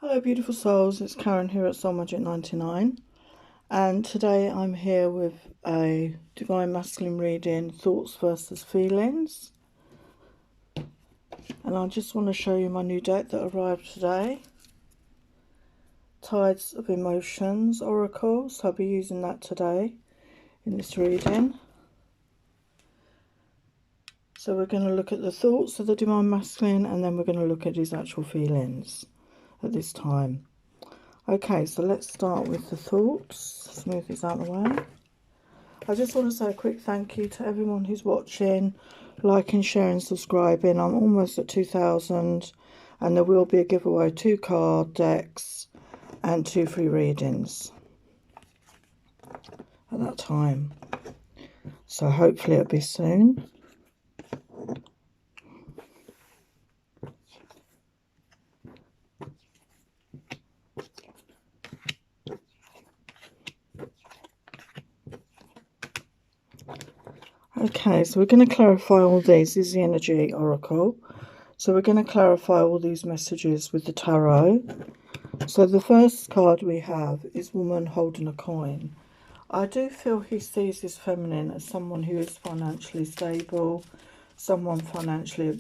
Hello beautiful souls, it's Karen here at Soul Magic 99, and today I'm here with a Divine Masculine reading, Thoughts versus Feelings. And I just want to show you my new deck that arrived today, Tides of Emotions Oracle, so I'll be using that today in this reading. So we're going to look at the thoughts of the Divine Masculine, and then we're going to look at his actual feelings at this time. Okay, so let's start with the thoughts. Smooth this out of the way. I just want to say a quick thank you to everyone who's watching, liking, sharing, subscribing. I'm almost at 2,000, and there will be a giveaway, 2 card decks and 2 free readings at that time. So hopefully it'll be soon. Okay, so we're going to clarify all these. This is the energy oracle. So we're going to clarify all these messages with the tarot. So the first card we have is Woman Holding a Coin. I do feel he sees this feminine as someone who is financially stable, someone financially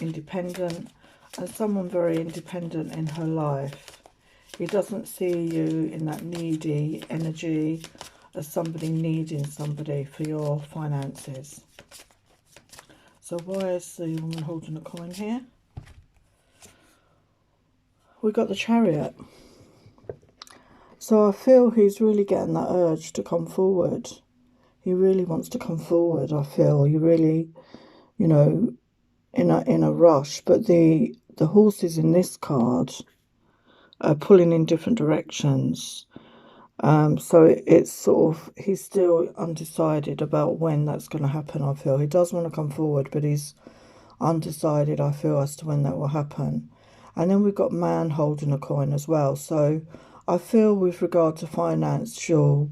independent, and someone very independent in her life. He doesn't see you in that needy energy as somebody needing somebody for your finances. So why is the Woman Holding a Coin here? We got the Chariot. So I feel he's really getting that urge to come forward. He really wants to come forward, I feel. He really, you know, in a rush. But the horses in this card are pulling in different directions. So it's sort of, he's still undecided about when that's going to happen, I feel. He does want to come forward, but he's undecided, I feel, as to when that will happen. And then we've got Man Holding a Coin as well. So I feel with regard to financial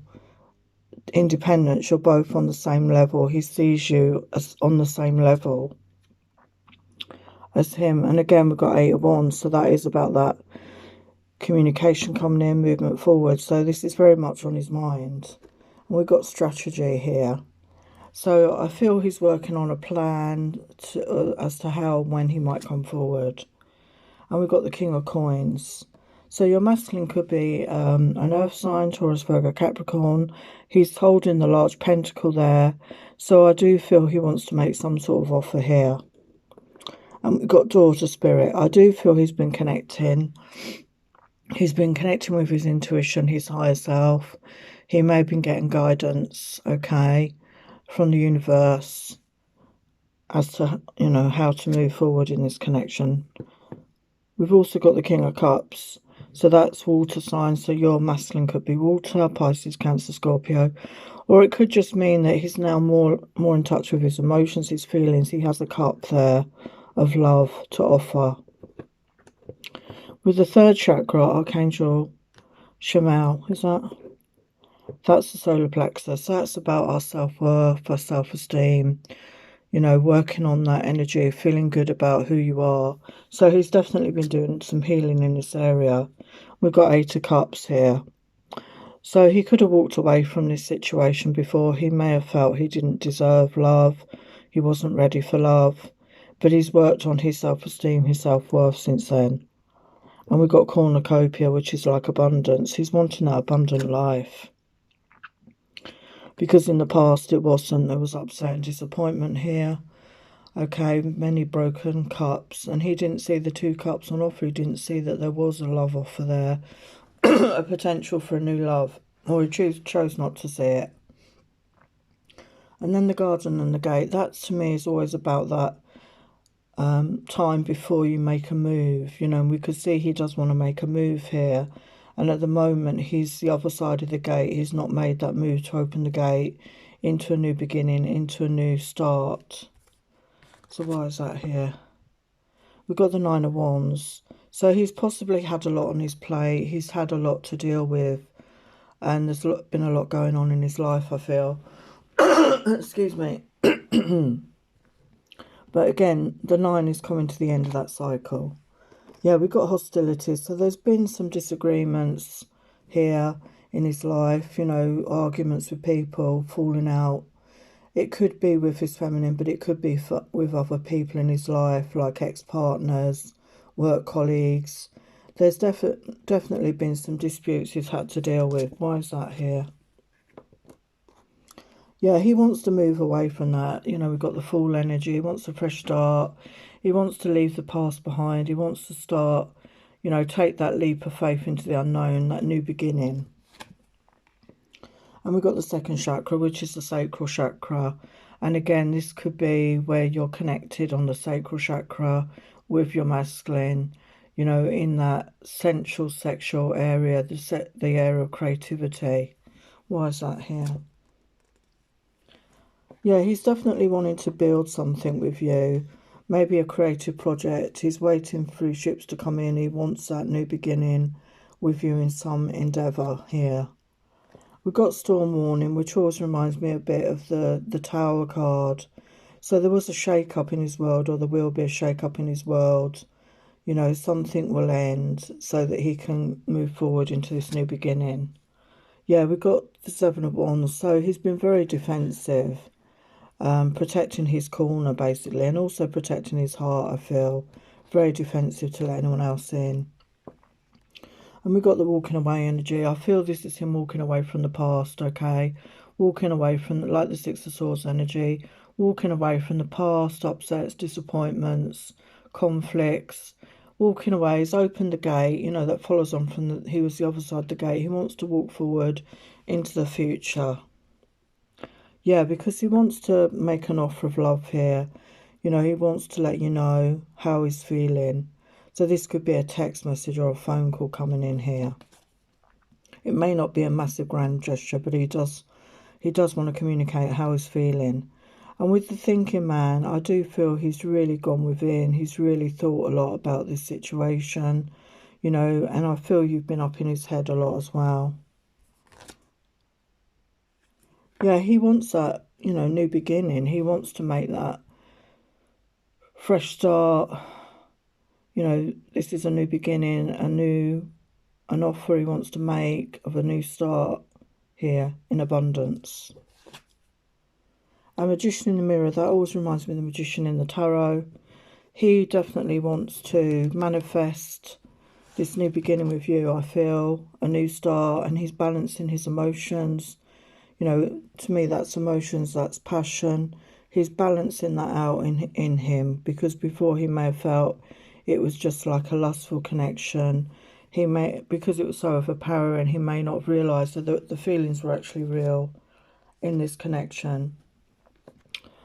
independence, you're both on the same level. He sees you as on the same level as him. And again, we've got 8 of Wands, so that is about that communication coming in, movement forward. So this is very much on his mind. And we've got strategy here. So I feel he's working on a plan as to how and when he might come forward. And we've got the King of Coins. So your masculine could be an earth sign, Taurus, Virgo, Capricorn. He's holding the large pentacle there. So I do feel he wants to make some sort of offer here. And we've got Daughter Spirit. I do feel he's been connecting. He's been connecting with his intuition, his higher self. He may have been getting guidance, okay, from the universe as to, you know, how to move forward in this connection. We've also got the King of Cups. So that's water signs. So your masculine could be water, Pisces, Cancer, Scorpio. Or it could just mean that he's now more in touch with his emotions, his feelings. He has a cup there of love to offer. With the third chakra, Archangel Shamal, is that? That's the solar plexus. So that's about our self-worth, our self-esteem, you know, working on that energy, feeling good about who you are. So he's definitely been doing some healing in this area. We've got 8 of Cups here. So he could have walked away from this situation before. He may have felt he didn't deserve love. He wasn't ready for love. But he's worked on his self-esteem, his self-worth since then. And we've got cornucopia, which is like abundance. He's wanting that abundant life. Because in the past it wasn't. There was upset and disappointment here. Okay, many broken cups. And he didn't see the 2 cups on offer. He didn't see that there was a love offer there. A potential for a new love. Or he chose not to see it. And then the Garden and the Gate. That to me is always about that time before you make a move. You know, and we could see he does want to make a move here. And at the moment, he's the other side of the gate. He's not made that move to open the gate into a new beginning, into a new start. So why is that here? We've got the 9 of Wands. So he's possibly had a lot on his plate. He's had a lot to deal with. And there's been a lot going on in his life, I feel. Excuse me. But again, the 9 is coming to the end of that cycle. Yeah, we've got hostility. So there's been some disagreements here in his life, you know, arguments with people, falling out. It could be with his feminine, but it could be with other people in his life, like ex-partners, work colleagues. There's definitely been some disputes he's had to deal with. Why is that here? Yeah, he wants to move away from that. You know, we've got the Fool energy. He wants a fresh start. He wants to leave the past behind. He wants to start, you know, take that leap of faith into the unknown, that new beginning. And we've got the second chakra, which is the sacral chakra. And again, this could be where you're connected on the sacral chakra with your masculine, you know, in that sensual, sexual area, the area of creativity. Why is that here? Yeah, he's definitely wanting to build something with you. Maybe a creative project. He's waiting for his ships to come in. He wants that new beginning with you in some endeavour here. We've got Storm Warning, which always reminds me a bit of the Tower card. So there was a shake-up in his world, or there will be a shake-up in his world. You know, something will end so that he can move forward into this new beginning. Yeah, we've got the Seven of Wands. So he's been very defensive. Protecting his corner basically, and also protecting his heart. I feel very defensive to let anyone else in. And we've got the walking away energy. I feel this is him walking away from the past, okay? Walking away from, like the Six of Swords energy, walking away from the past, upsets, disappointments, conflicts. Walking away, he's opened the gate, you know, that follows on from he was the other side of the gate. He wants to walk forward into the future. Yeah, because he wants to make an offer of love here. You know, he wants to let you know how he's feeling. So this could be a text message or a phone call coming in here. It may not be a massive grand gesture, but he does want to communicate how he's feeling. And with the thinking man, I do feel he's really gone within. He's really thought a lot about this situation, you know, and I feel you've been up in his head a lot as well. Yeah, he wants that, you know, new beginning. He wants to make that fresh start. You know, this is a new beginning, an offer he wants to make of a new start here in abundance. A Magician in the Mirror, that always reminds me of the Magician in the Tarot. He definitely wants to manifest this new beginning with you, I feel, a new start, and he's balancing his emotions. You know, to me, that's emotions, that's passion. He's balancing that out in him, because before he may have felt it was just like a lustful connection. He may, because it was so overpowering, he may not have realised that the feelings were actually real in this connection.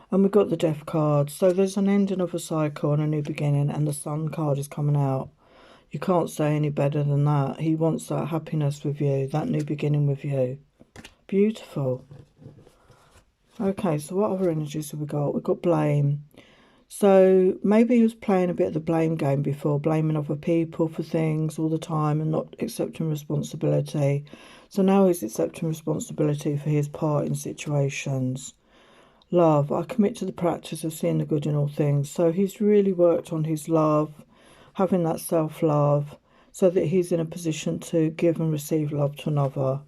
And we've got the Death card. So there's an ending of a cycle and a new beginning, and the Sun card is coming out. You can't say any better than that. He wants that happiness with you, that new beginning with you. Beautiful. Okay, so what other energies have we got? We've got blame. So maybe he was playing a bit of the blame game before, blaming other people for things all the time and not accepting responsibility. So now he's accepting responsibility for his part in situations. Love. I commit to the practice of seeing the good in all things. So he's really worked on his love, having that self-love, so that he's in a position to give and receive love to another.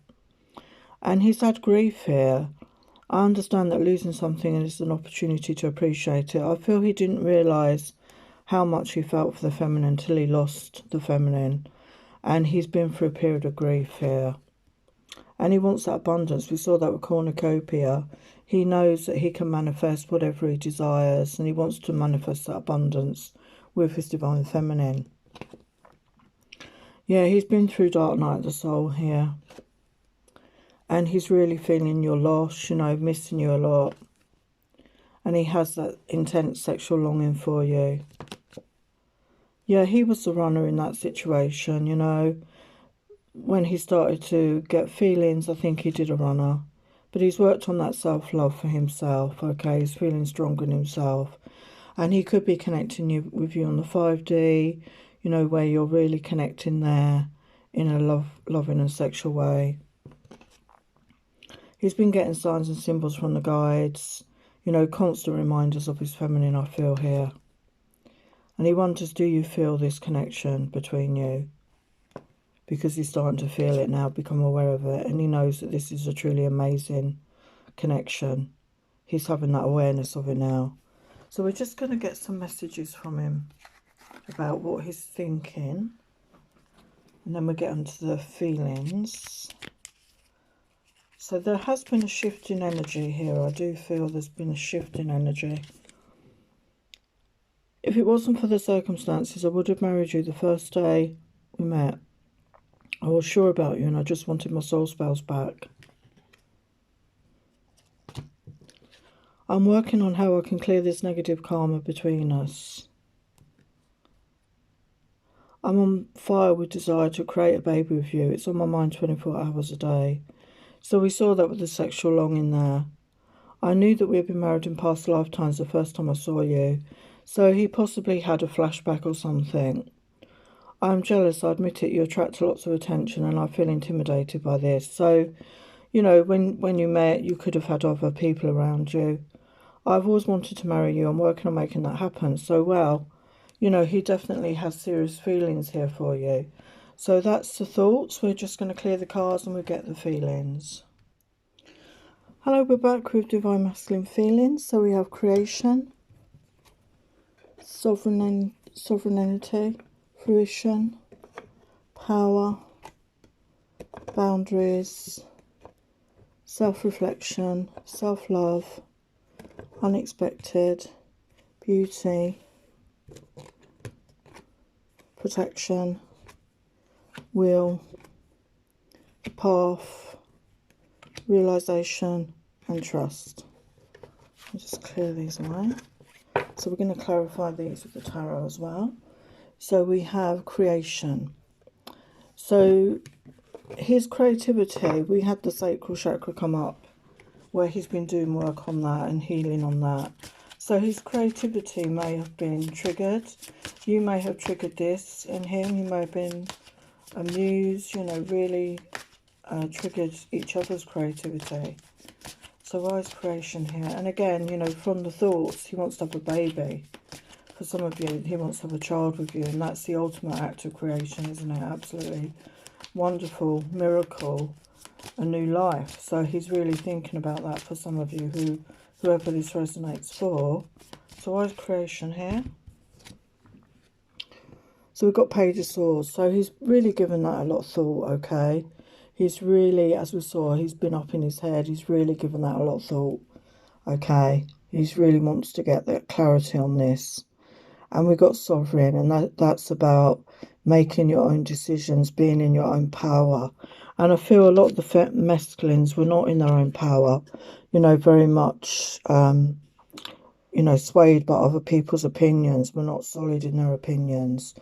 And he's had grief here. I understand that losing something is an opportunity to appreciate it. I feel he didn't realise how much he felt for the feminine until he lost the feminine. And he's been through a period of grief here. And he wants that abundance. We saw that with cornucopia. He knows that he can manifest whatever he desires, and he wants to manifest that abundance with his divine feminine. Yeah, he's been through dark night of the soul here. And he's really feeling your loss, you know, missing you a lot. And he has that intense sexual longing for you. Yeah, he was the runner in that situation, you know. When he started to get feelings, I think he did a runner. But he's worked on that self-love for himself, okay? He's feeling stronger in himself. And he could be connecting with you on the 5D, you know, where you're really connecting there in a loving and sexual way. He's been getting signs and symbols from the guides, you know, constant reminders of his feminine, I feel here. And he wonders, do you feel this connection between you? Because he's starting to feel it now, become aware of it. And he knows that this is a truly amazing connection. He's having that awareness of it now. So we're just going to get some messages from him about what he's thinking. And then we get onto the feelings. So there has been a shift in energy here. I do feel there's been a shift in energy. If it wasn't for the circumstances, I would have married you the first day we met. I was sure about you and I just wanted my soul spells back. I'm working on how I can clear this negative karma between us. I'm on fire with desire to create a baby with you. It's on my mind 24 hours a day. So we saw that with the sexual longing there. I knew that we had been married in past lifetimes the first time I saw you. So he possibly had a flashback or something. I'm jealous, I admit it. You attract lots of attention and I feel intimidated by this. So, you know, when you met, you could have had other people around you. I've always wanted to marry you. I'm working on making that happen. So, well, you know, he definitely has serious feelings here for you. So that's the thoughts. We're just going to clear the cards and we'll get the feelings. Hello, we're back with Divine Masculine Feelings. So we have creation, sovereignty, fruition, power, boundaries, self-reflection, self-love, unexpected, beauty, protection, will, path, realization and trust. I'll just clear these away. So we're going to clarify these with the tarot as well. So we have creation. So his creativity, we had the sacral chakra come up where he's been doing work on that and healing on that. So his creativity may have been triggered. You may have triggered this in him. You may have been amused, you know, really triggered each other's creativity. So why is creation here? And again, you know, from the thoughts, he wants to have a baby. For some of you, he wants to have a child with you, and that's the ultimate act of creation, isn't it? Absolutely wonderful, miracle, a new life. So he's really thinking about that for some of you, whoever this resonates for. So why is creation here? So we've got Page of Swords. So he's really given that a lot of thought, okay? He's really, as we saw, he's been up in his head. He's really given that a lot of thought, okay? He really wants to get that clarity on this. And we've got Sovereign, and that's about making your own decisions, being in your own power. And I feel a lot of the masculines were not in their own power, you know, very much, you know, swayed by other people's opinions, were not solid in their opinions.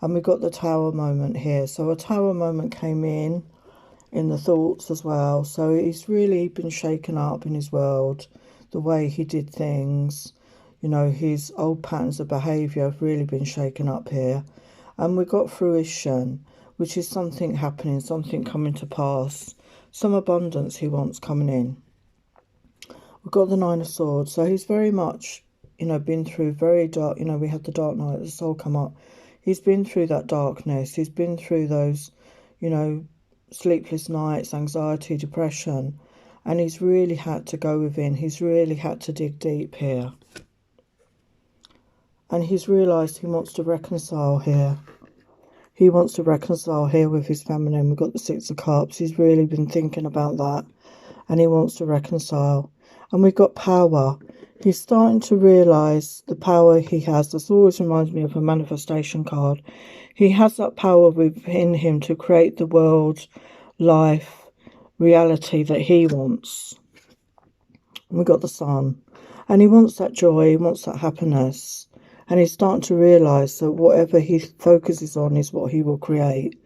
And we got the Tower moment here. So a Tower moment came in the thoughts as well. So he's really been shaken up in his world, the way he did things. You know, his old patterns of behaviour have really been shaken up here. And we've got fruition, which is something happening, something coming to pass. Some abundance he wants coming in. We've got the Nine of Swords. So he's very much, you know, been through very dark, you know, we had the dark night, the soul come up. He's been through that darkness. He's been through those, you know, sleepless nights, anxiety, depression. And he's really had to go within. He's really had to dig deep here. And he's realised he wants to reconcile here. He wants to reconcile here with his feminine. We've got the Six of Cups. He's really been thinking about that. And he wants to reconcile. And we've got power. He's starting to realise the power he has. This always reminds me of a manifestation card. He has that power within him to create the world, life, reality that he wants. And we've got the Sun. And he wants that joy. He wants that happiness. And he's starting to realise that whatever he focuses on is what he will create.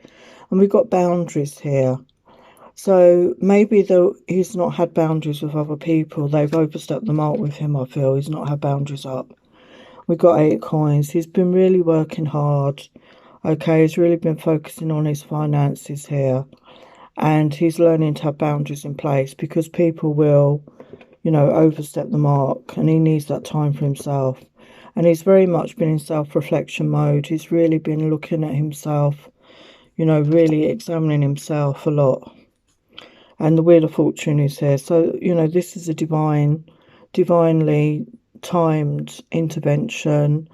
And we've got boundaries here. So maybe though he's not had boundaries with other people, they've overstepped the mark with him, I feel. He's not had boundaries up. We've got 8 coins. He's been really working hard. Okay, he's really been focusing on his finances here. And he's learning to have boundaries in place because people will, you know, overstep the mark. And he needs that time for himself. And he's very much been in self-reflection mode. He's really been looking at himself, you know, really examining himself a lot. And the Wheel of Fortune is here. So, you know, this is a divinely timed intervention.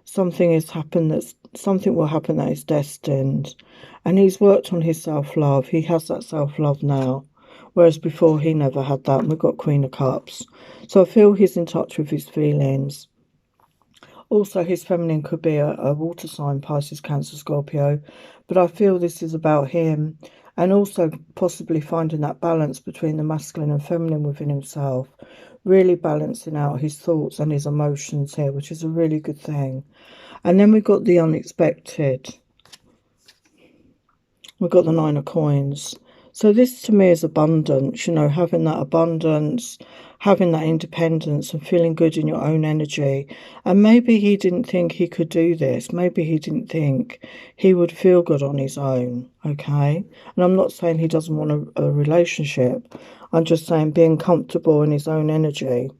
Something will happen that is destined. And he's worked on his self-love. He has that self-love now. Whereas before he never had that. And we've got Queen of Cups. So I feel he's in touch with his feelings. Also, his feminine could be a water sign, Pisces, Cancer, Scorpio. But I feel this is about him. And also possibly finding that balance between the masculine and feminine within himself. Really balancing out his thoughts and his emotions here, which is a really good thing. And then we've got the unexpected. We've got the Nine of Coins. So this to me is abundance, you know, having that abundance, having that independence and feeling good in your own energy. And maybe he didn't think he could do this. Maybe he didn't think he would feel good on his own, okay? And I'm not saying he doesn't want a relationship. I'm just saying being comfortable in his own energy.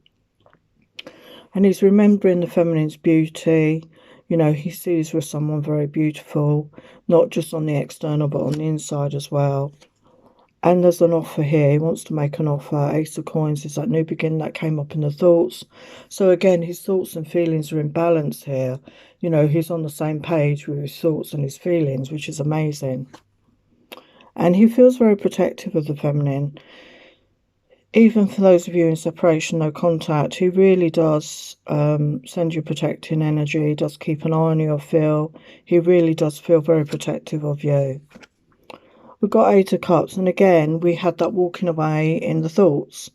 And he's remembering the feminine's beauty. You know, he sees her as someone very beautiful, not just on the external, but on the inside as well. And there's an offer here. He wants to make an offer. Ace of Coins is that new beginning that came up in the thoughts. So again, his thoughts and feelings are in balance here. You know, he's on the same page with his thoughts and his feelings, which is amazing. And he feels very protective of the feminine. Even for those of you in separation, no contact, he really does send you protecting energy. He does keep an eye on you, I feel. He really does feel very protective of you. We've got Eight of Cups, and again, we had that walking away in the thoughts.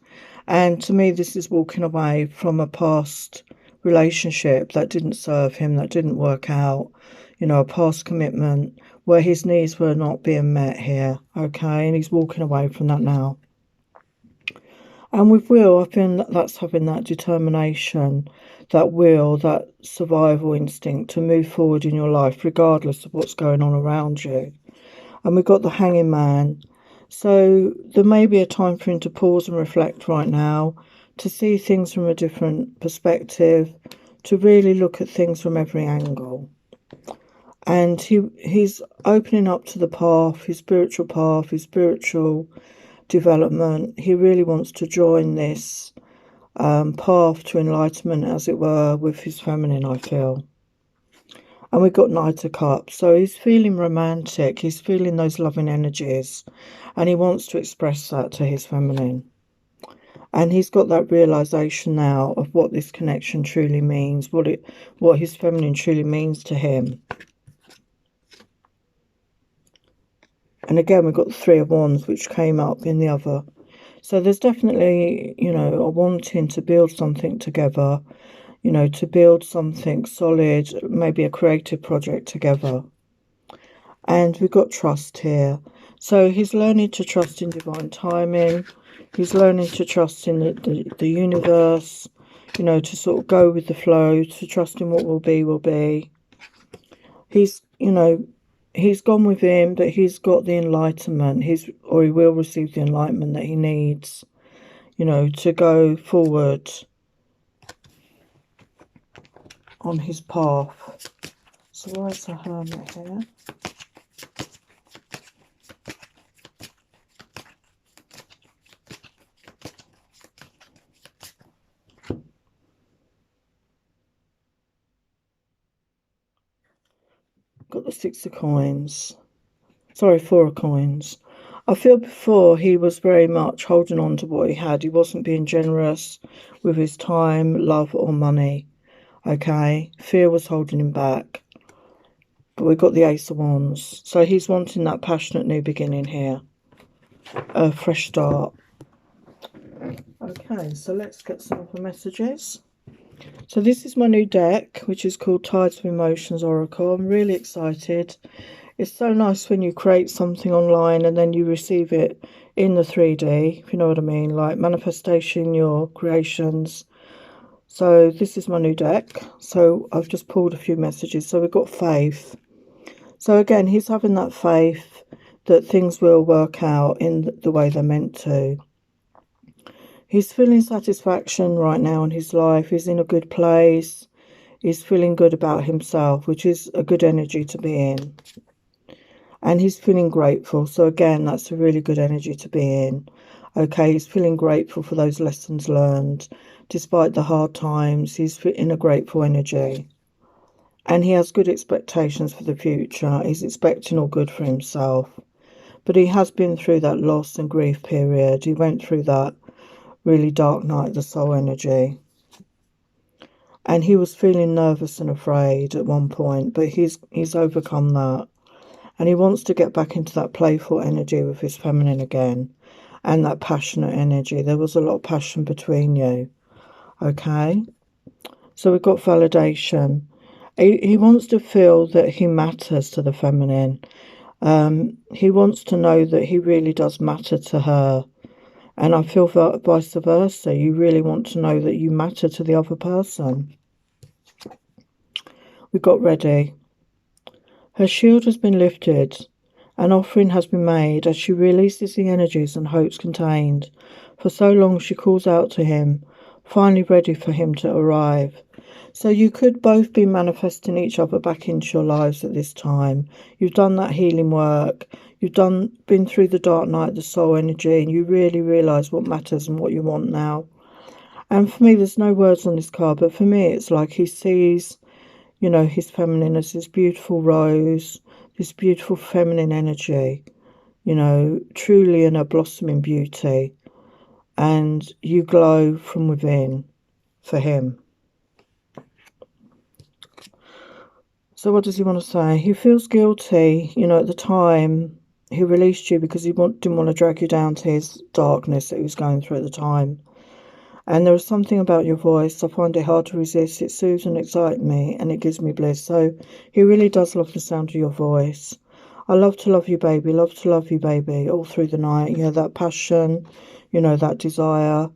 And to me, this is walking away from a past relationship that didn't serve him, that didn't work out. You know, a past commitment where his needs were not being met here, okay? And he's walking away from that now. And with will, I feel that's having that determination, that will, that survival instinct to move forward in your life, regardless of what's going on around you. And we've got the Hanging Man. So there may be a time for him to pause and reflect right now, to see things from a different perspective, to really look at things from every angle. And he's opening up to the path, his spiritual development. He really wants to join this path to enlightenment, as it were, with his feminine, I feel. And we've got Knight of Cups. So he's feeling romantic. He's feeling those loving energies. And he wants to express that to his feminine. And he's got that realization now of what this connection truly means. What his feminine truly means to him. And again, we've got the Three of Wands, which came up in the other. So there's definitely, you know, a wanting to build something together. You know, to build something solid, maybe a creative project together. And we've got trust here. So he's learning to trust in divine timing. He's learning to trust in the universe, you know, to sort of go with the flow, to trust in what will be, will be. He's, you know, he's gone with him, but he's got the enlightenment. He will receive the enlightenment that he needs, you know, to go forward on his path. So where's the Hermit here? Got the Six of Coins. Sorry, Four of Coins. I feel before he was very much holding on to what he had. He wasn't being generous with his time, love or money. Okay, fear was holding him back. But we've got the Ace of Wands. So he's wanting that passionate new beginning here. A fresh start. Okay, so let's get some of the messages. So this is my new deck, which is called Tides of Emotions Oracle. I'm really excited. It's so nice when you create something online and then you receive it in the 3D, if you know what I mean, like manifestation, your creations. So this is my new deck. So I've just pulled a few messages. So we've got faith. So again, he's having that faith that things will work out in the way they're meant to. He's feeling satisfaction right now in his life. He's in a good place. He's feeling good about himself, which is a good energy to be in. And he's feeling grateful. So again, that's a really good energy to be in. Okay, he's feeling grateful for those lessons learned. Despite the hard times, he's in a grateful energy. And he has good expectations for the future. He's expecting all good for himself. But he has been through that loss and grief period. He went through that really dark night of the soul energy. And he was feeling nervous and afraid at one point, but he's overcome that. And he wants to get back into that playful energy with his feminine again. And that passionate energy. There was a lot of passion between you. Okay? So we've got validation. He wants to feel that he matters to the feminine. He wants to know that he really does matter to her. And I feel vice versa. You really want to know that you matter to the other person. We got ready. Her shield has been lifted. An offering has been made as she releases the energies and hopes contained. For so long she calls out to him, finally ready for him to arrive. So you could both be manifesting each other back into your lives at this time. You've done that healing work. You've been through the dark night, the soul energy, and you really realise what matters and what you want now. And for me, there's no words on this card, but for me, it's like he sees, you know, his feminine as this beautiful rose, this beautiful feminine energy, you know, truly in her blossoming beauty. And you glow from within for him. So what does he want to say? He feels guilty. You know, at the time, he released you because he didn't want to drag you down to his darkness that he was going through at the time. And there is something about your voice. I find it hard to resist. It soothes and excites me, and it gives me bliss. So he really does love the sound of your voice. I love to love you, baby. Love to love you, baby, all through the night. Yeah, that passion, you know, that desire.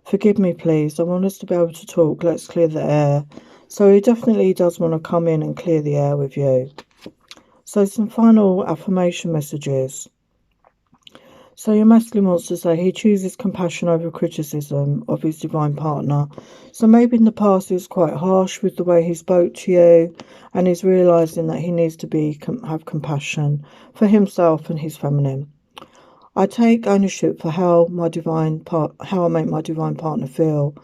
Forgive me, please. I want us to be able to talk. Let's clear the air. So he definitely does want to come in and clear the air with you. So some final affirmation messages. So your masculine wants to say he chooses compassion over criticism of his divine partner. So maybe in the past he was quite harsh with the way he spoke to you, and he's realising that he needs to have compassion for himself and his feminine. I take ownership for how I make my divine partner feel.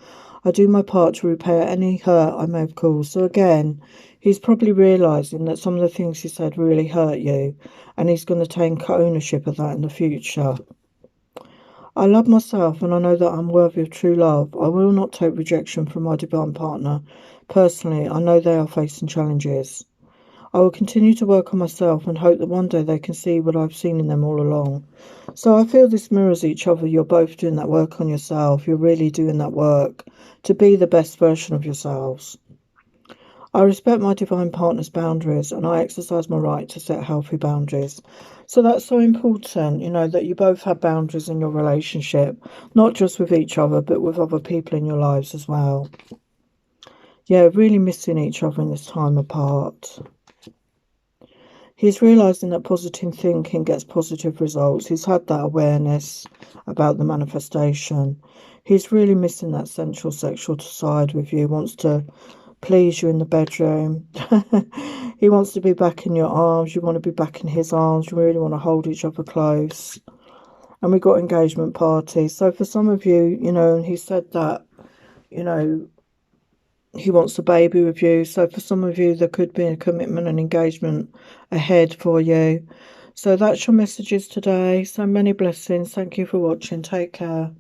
I do my part to repair any hurt I may have caused. So again, he's probably realising that some of the things he said really hurt you, and he's going to take ownership of that in the future. I love myself and I know that I'm worthy of true love. I will not take rejection from my divine partner. Personally, I know they are facing challenges. I will continue to work on myself and hope that one day they can see what I've seen in them all along. So I feel this mirrors each other. You're both doing that work on yourself. You're really doing that work to be the best version of yourselves. I respect my divine partner's boundaries and I exercise my right to set healthy boundaries. So that's so important, you know, that you both have boundaries in your relationship, not just with each other, but with other people in your lives as well. Yeah, really missing each other in this time apart. He's realising that positive thinking gets positive results. He's had that awareness about the manifestation. He's really missing that sensual sexual side with you. He wants to please you in the bedroom. He wants to be back in your arms. You want to be back in his arms. You really want to hold each other close. And we got engagement party. So for some of you, you know, and he said that, you know, he wants a baby with you. So for some of you, there could be a commitment and engagement ahead for you. So that's your messages today. So many blessings. Thank you for watching. Take care.